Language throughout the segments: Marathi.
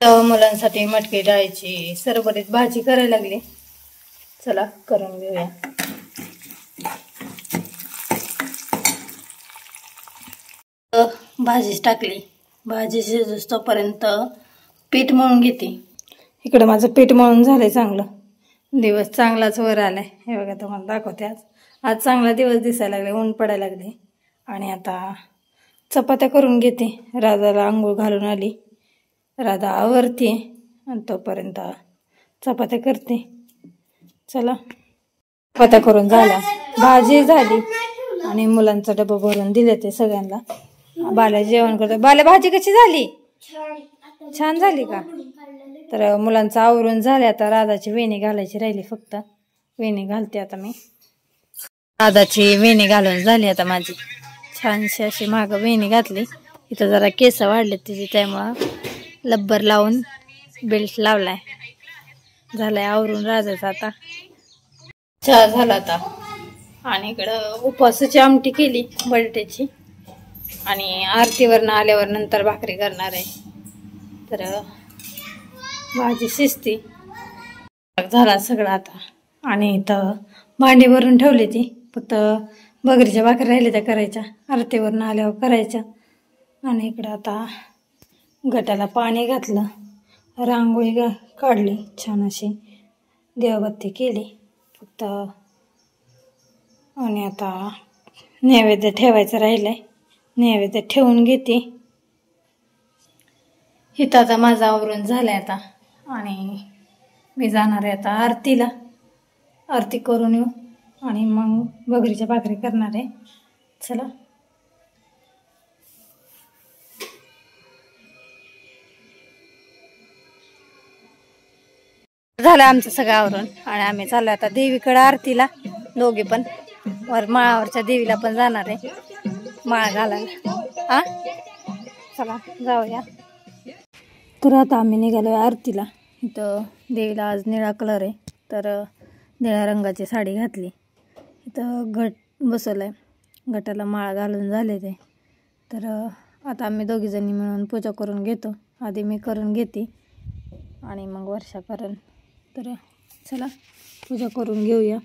मुलांसाठी मटकी डाळीची सरबरीत भाजी करायला लागली. चला करून घेऊया. भाजीच टाकली. भाजी शिजोपर्यंत पीठ मळून घेते. इकडं माझं पीठ मळून झालंय चांगलं. दिवस चांगलाच वर आलाय. हे बघा तुम्हाला दाखवते. आज चांगला दिवस दिसायला लागले. ऊन पडायला लागले. आणि आता चपात्या करून घेते. राधाला आंघोळ घालून आली. राधा आवरते आणि तोपर्यंत चपात्या करते. चला चपात्या करून झाल्या. भाजी झाली आणि मुलांचा डबा भरून दिले ते सगळ्यांना. बाल्या जेवण करतो. बाल्या भाजी कशी झाली? छान झाली का? तर मुलांचं आवरून झाले. आता राधाची वेणी घालायची राहिली. फक्त वेणी घालते आता मी. राधाची वेणी घालून झाली आता माझी. छानशी अशी माग वेणी घातली. इथं जरा केस वाढले तिची, त्यामुळं लब्बर लावून बेल्ट लावलाय. झालाय आवरून राधाचा. आता चहा झाला आता. आणि इकडं उपवासाची आमटी केली बटाट्याची. आणि आरतीवरनं आल्यावर नंतर भाकरी करणार आहे. तर भाजी शिजती झाला सगळं आता. आणि इथं भांडी भरून ठेवली ती. फक्त बगरीच्या भाकरी राहिल्या त्या करायच्या. आरतीवरनं आल्यावर करायच्या. आणि इकडं आता गटाला पाणी घातलं. रांगोळी काढली छान अशी. देवबत्ती केली फक्त. आणि आता नैवेद्य ठेवायचं राहिलंय. नैवेद्य ठेवून घेते. इथं आता माझं आवरून झालंय आता. आणि मी जाणार आहे आता आरतीला. आरती करून येऊ आणि मग बगरीच्या भाकरी करणार आहे. चला झालं आमचं सगळं आवरून. आणि आम्ही चाललो आता देवीकडे आरतीला. दोघे पण वर माळावरच्या देवीला पण जाणार आहे माळ घालायला. चला जाऊया. तर आता आम्ही निघालोय आरतीला. इथं देवीला आज निळा कलर आहे. तर निळ्या रंगाची साडी घातली. इथं घट बसवलाय. घटाला माळ घालून झाले ते. तर आता आम्ही दोघीजणी मिळून पूजा करून घेतो. आधी मी करून घेते आणि मग वर्षा करण. तर चला पूजा करून घेऊया.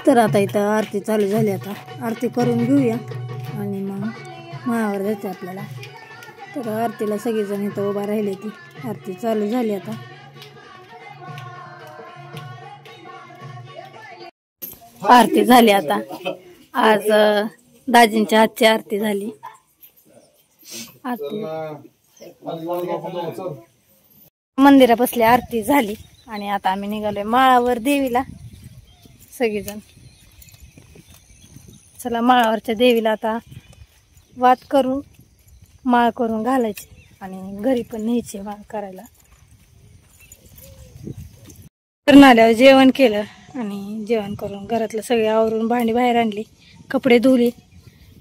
तर आता इथं आरती चालू झाली. आता आरती करून घेऊया आणि मग माळावर जायचं आपल्याला. तर आरतीला सगळीजण इथं उभा राहिली. ती आरती चालू झाली आता. आरती झाली आता. आज दाजींच्या हातची आरती झाली. आरती मंदिरापासली आरती झाली. आणि आता आम्ही निघालोय माळावर देवीला सगळीजण. चला माळावरच्या देवीला आता वात करून माळ करून घालायची आणि घरी पण न्यायची माळ करायला. करून आल्यावर जेवण केलं आणि जेवण करून घरातलं सगळे आवरून भांडी बाहेर आणली. कपडे धुले.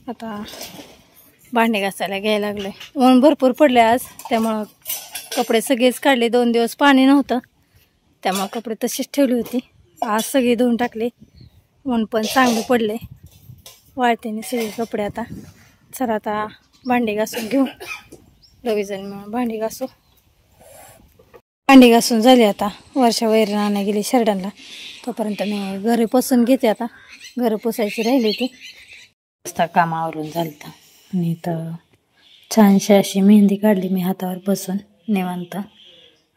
आता भांडे घासायला घ्यायला लागले. ऊन भरपूर पडले आज, त्यामुळं कपडे सगळेच काढले. 2 दिवस पाणी नव्हतं त्यामुळे कपडे तसेच ठेवली होती. आज सगळे धुवून टाकले. ऊन पण चांगले पडले. वाळतेने सगळे कपडे. आता चला आता भांडी घासून घेऊ. दोघीजण मिळून भांडी घासू. भांडी घासून झाली. आता वर्षा वैरण आणायला गेली शर्टांना. तोपर्यंत मी घरी पुसून घेते. आता घरं पुसायची राहिली ती. कामावरून झालं आणि इथं छानशी अशी मेहंदी काढली मी हातावर बसून निवांत.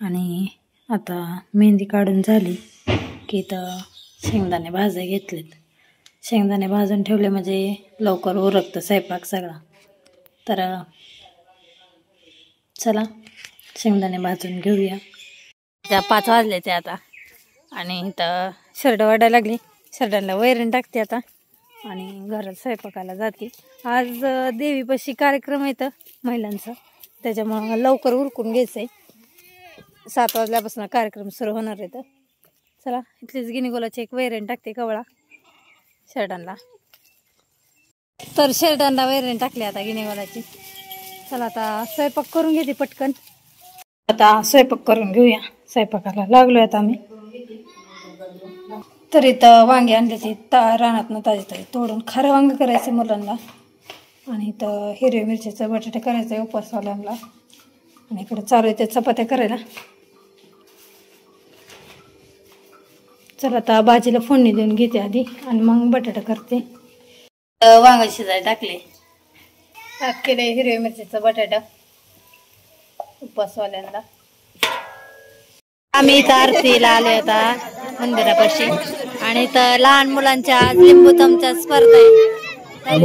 आणि आता मेहंदी काढून झाली की इथं शेंगदाणे भाजाय घेतलेत. शेंगदाणे भाजून ठेवले म्हणजे लवकर उरकतं स्वयंपाक सगळा. तर चला शेंगदाणे भाजून घेऊया. 5 वाजले ते आता. आणि इथं शर्ट वाढायला लागली. शर्टांना वैरण टाकते आता आणि घरात स्वयंपाकाला जाते. आज देवीपाशी कार्यक्रम येतं महिलांचा, त्याच्यामुळं लवकर उरकून घ्यायचं आहे. 7 वाजल्यापासून कार्यक्रम सुरू होणार आहे. तर चला इथलीच गिनीगोलाची एक वैरण टाकते कवळा शर्टांना. तर शर्टांना वैरण टाकली आता गिनीगोलाची. चला आता स्वयंपाक करून घेते पटकन. आता स्वयंपाक करून घेऊया. स्वयंपाकाला लागलोय आता आम्ही. तर इथं वांगे आणले ते रानातनं ताजे तोडून खारं वांगे करायचे मुलांना. आणि इथं हिरव्या मिरचीचं बटाटे करायचं उपवासवाल्यांना. आणि इकडे चालू आहे ते चपात्या करायला. चला आता भाजीला फोडणी देऊन घेते आधी आणि मग बटाटा करते. वांग शिजायला टाकले. केले हिरव्या मिरचीचं बटाटा उपवासवाल्यांना. आम्ही इथं आरतीला आलोय आता मंदिरापाशी. आणि इथं लहान मुलांच्या लिंबू चमचा स्पर्धा आहे.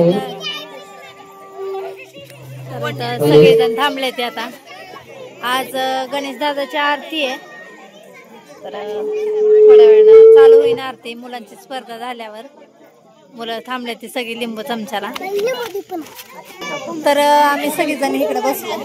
तर सगळेजण थांबले ते आता. आज गणेश दादाची आरती आहे. तर थोड्या वेळानं चालू होईन आरती. मुलांची स्पर्धा झाल्यावर मुलं थांबले ती सगळी लिंबू चमच्याला. तर आम्ही सगळेजण इकडे बसलो.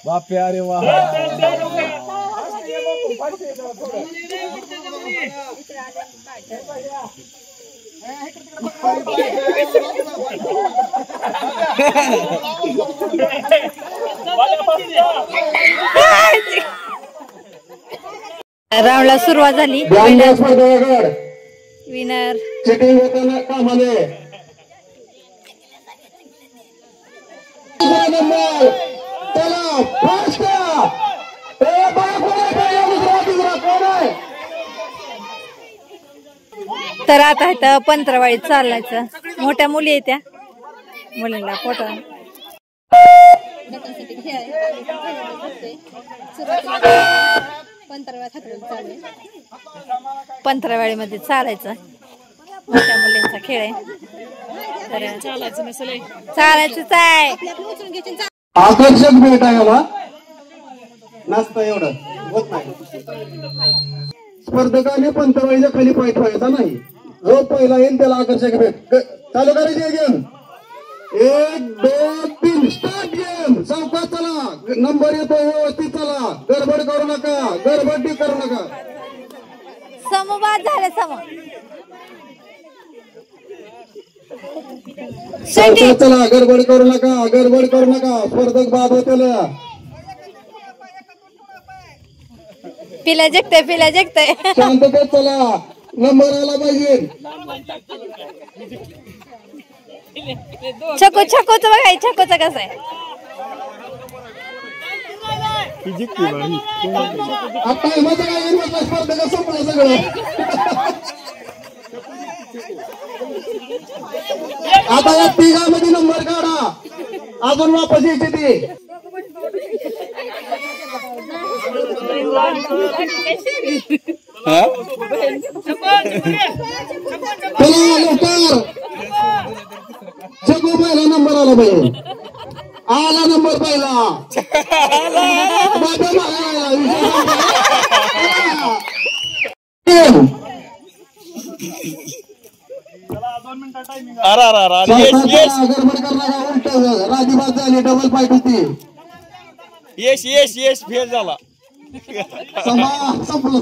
बापे अरे वाह. राऊंडला सुरुवात झाली. विनर तर आता इथं पंतरवाळीत चालायचं. मोठ्या मुली आहेत त्या मुलींना फोटो पंतरवाळीमध्ये चालायचं. मोठ्या मुलींचा खेळ आहे. तर चालायचंच आहे. आकर्षक भेट आहे मला. नसतं एवढं होत नाही. स्पर्धकाने पंतरवाळीच्या खाली पाय ठेवायचा नाही. जो पहिला येईल त्याला आकर्षक भेट. चालू करायची गेम. 1 2 3 start game. सावकाश चला. नंबर येतो व्यवस्थित चला. गडबड करू नका. गडबड करू नका. समोबाद झाले सम. सावकाश चला. गडबड करू नका. गडबड करू नका. स्पर्धक बाद होते. पिला जगते शांततेत चला. नंबर आला पाहिजे. छकोच बघाय. छकोच कसं आहे. आता माझं काय स्पर्धक संपलं सगळं. आता या तिघामध्ये नंबर काढा. अजून वापस यायचे ते. चला लवकर जगू पहिला नंबर आला पाहिजे आला नंबर पहिला माझ्या गडबड करणार उलट राजीबाद झाली डबल फाईट होती यश यश यश फेल झाला संपलं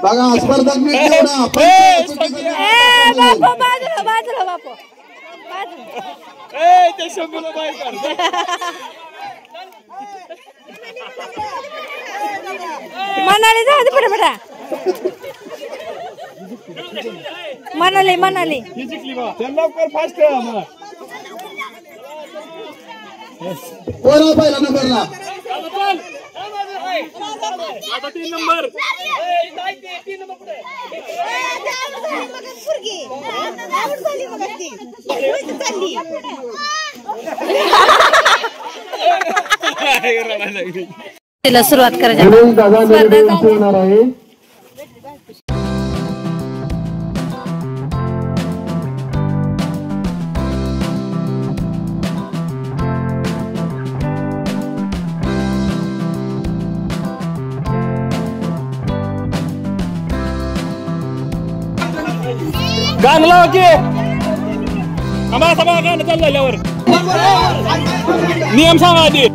बघा स्पर्धक नीट ते शंभूला बाहेर काढ मनाली जाऊ दे बरं मनाली मनाली लवकर फास्ट कोणा पहिला नंबरला आता 3 नंबर तिला सुरुवात करायची होणार आहे गाणं लावा की थांबा थांबा गाणं चालू झाल्यावर नियम सांगा आधी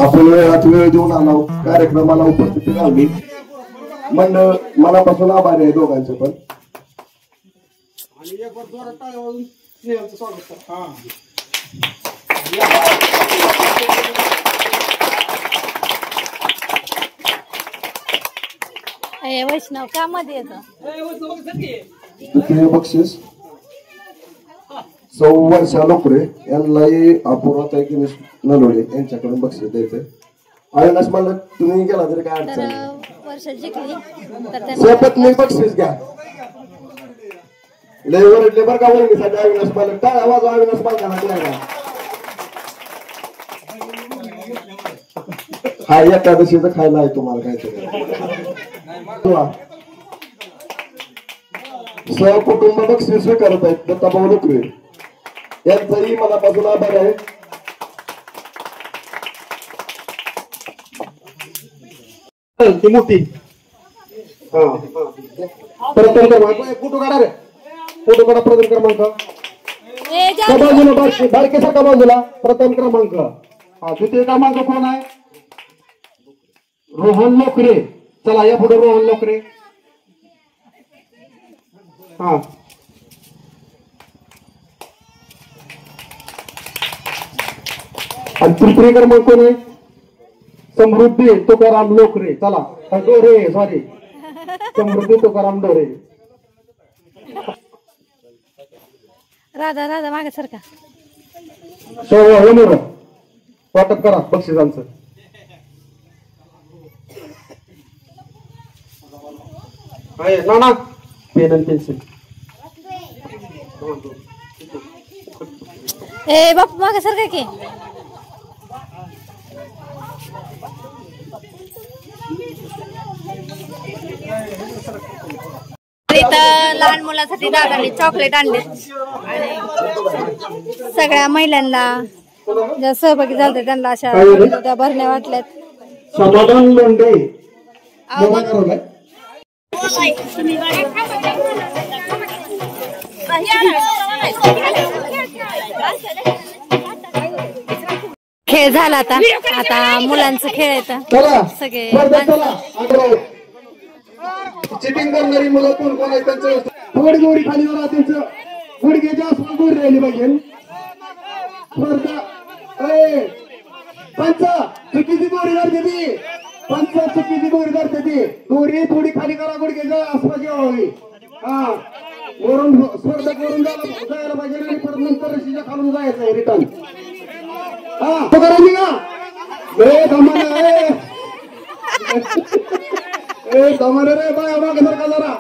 आपण वेळात वेळ देऊन आलो, कार्यक्रमाला उपस्थिती लावली. मंडळ मनापासून आभारी आहे दोघांचे पण. वैष्णव का मध्ये येतं. द्वितीय बक्षीस सौ वर्षा लोकरे यांनाही अपूर्वता नलोडे यांच्याकडून बक्षीस द्यायचंय. अविनाश म्हणलं तुम्ही गेला तरी काय अडचण वर्ष जिंकली तर स्वपत्नी बक्षीस घ्या. लय वरडले बरं का वहिनीसाठी अविनाश मालक. काय आवाज अविनाश मालकांना हा एकादशीचं खायला आहे तुम्हाला काहीतरी. सहकुटुंब बक्षीस स्वीकारत आहेत दत्ताभाऊ लोकरे यांचाही मनापासून आभार आहे. ती मोठी प्रथम क्रमांक फोटो काढा रे. फोटो काढा. प्रथम क्रमांक बाजूला बारकेसारखा बाजूला प्रथम क्रमांक. हा द्वितीय क्रमांक कोण आहे. रोहन लोकरे. चला या पुढे रोहन लोकरे. हा आणि तृतीय क्रमांक कोण आहे. समृद्धी तुकाराम लोकरे. चला डोरे सॉरी समृद्धी तुकाराम डोरे. राधा राधा मागे सारखा वाटप करा बक्षिसांचं. ना पेन आणि पेन्सिल. ए बाप मागे सारखा की इथं लहान मुलांसाठी दादांनी चॉकलेट आणले आणि सगळ्या महिलांना ज्या सहभागी झाले त्यांना अशा त्या भरण्या वाटल्यात. समाधान लोंढे खेळ झाला आता. आता मुलांचं खेळ येतं सगळे चिटिंग करणारी मुलं कोण कोण आहेत त्यांचं थोडी गोरी खाली जरा त्यांचं गुडघ्याच्या आसपास दूर राहिली पाहिजे. पंच चुकीची दोरी धरते ती. पंच चुकीची दोरी धरते ती. दोरी थोडी खाली करा गुडघ्याच्या आसपास यावी. हा वरून स्पर्धक वरून जायला पाहिजे आणि परत नंतर रशीच्या खालून जायचं रिटर्न. हा तो करायची का रे बाय मागे सारखा जरा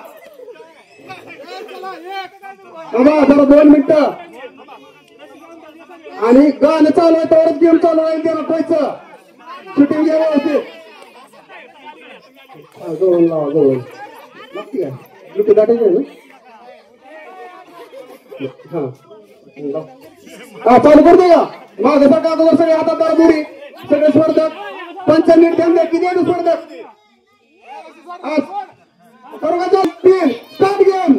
बाबा जरा 2 मिनिटं आणि गाणं चालू आहे तेवढंच गेम चालू आहे. त्याला पाहायचं शूटिंग घ्या व्यवस्थित. जवळ लावा जवळ नक्की आहे ब्लूटूथ टाकायचं ना. हा चालू करतो का मागे सारखा अगोदर सगळे हातात दार दुरी सगळे स्पर्धक 5 मिनिट द्या. किती आहे स्पर्धक करू का 2 3 स्टार्ट गेम.